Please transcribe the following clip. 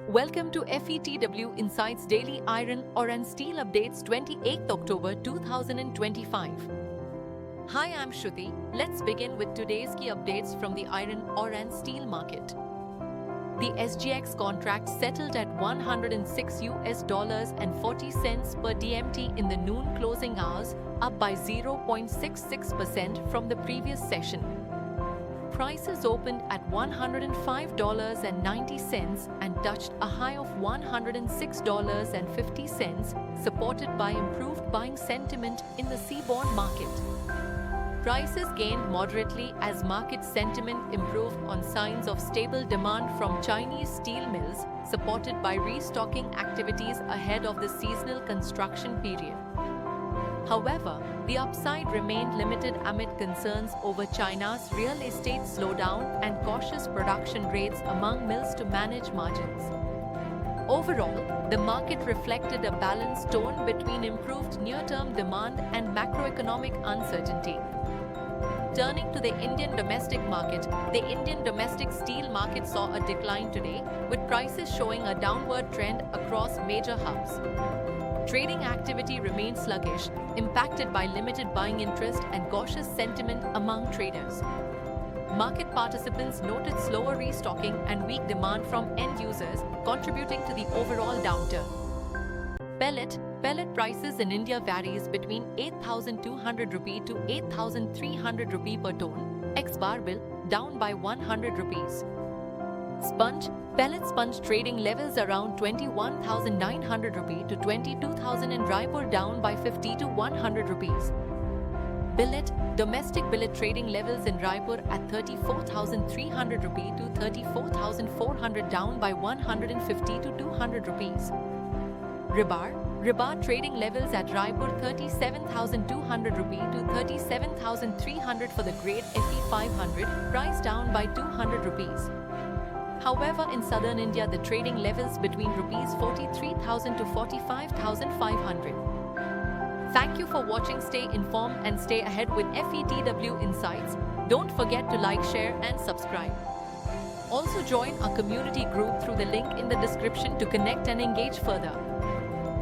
Welcome to FETW Insights Daily Iron Ore and Steel Updates 28th October 2025. Hi, I'm Shruti. Let's begin with today's key updates from the iron ore and steel market. The SGX contract settled at $106 and 40 cents per DMT in the noon closing hours, up by 0.66% from the previous session. Prices opened at $105.90 and touched a high of $106.50, supported by improved buying sentiment in the seaborne market. Prices gained moderately as market sentiment improved on signs of stable demand from Chinese steel mills, supported by restocking activities ahead of the seasonal construction period. However, the upside remained limited amid concerns over China's real estate slowdown and cautious production rates among mills to manage margins. Overall, the market reflected a balanced tone between improved near-term demand and macroeconomic uncertainty. Turning to the Indian domestic market, the Indian domestic steel market saw a decline today, with prices showing a downward trend across major hubs. Trading activity remained sluggish, impacted by limited buying interest and cautious sentiment among traders. Market participants noted slower restocking and weak demand from end users, contributing to the overall downturn. Pellet prices in India varies between 8,200 rupee to 8,300 rupee per ton, ex-bar bill down by 100 rupees. Pellet sponge trading levels around 21,900 rupee to 22,000 in Raipur, down by 50 to 100 rupees. Domestic billet trading levels in Raipur at 34,300 rupee to 34,400, down by 150 to 200 rupees. Rebar trading levels at Raipur 37,200 rupee to 37,300 for the grade Fe 500, price down by 200 rupees. However, in southern India, the trading levels between rupees 43,000 to 45,500. Thank you for watching. Stay informed and stay ahead with FETW Insights. Don't forget to like, share and subscribe. Also join our community group through the link in the description to connect and engage further.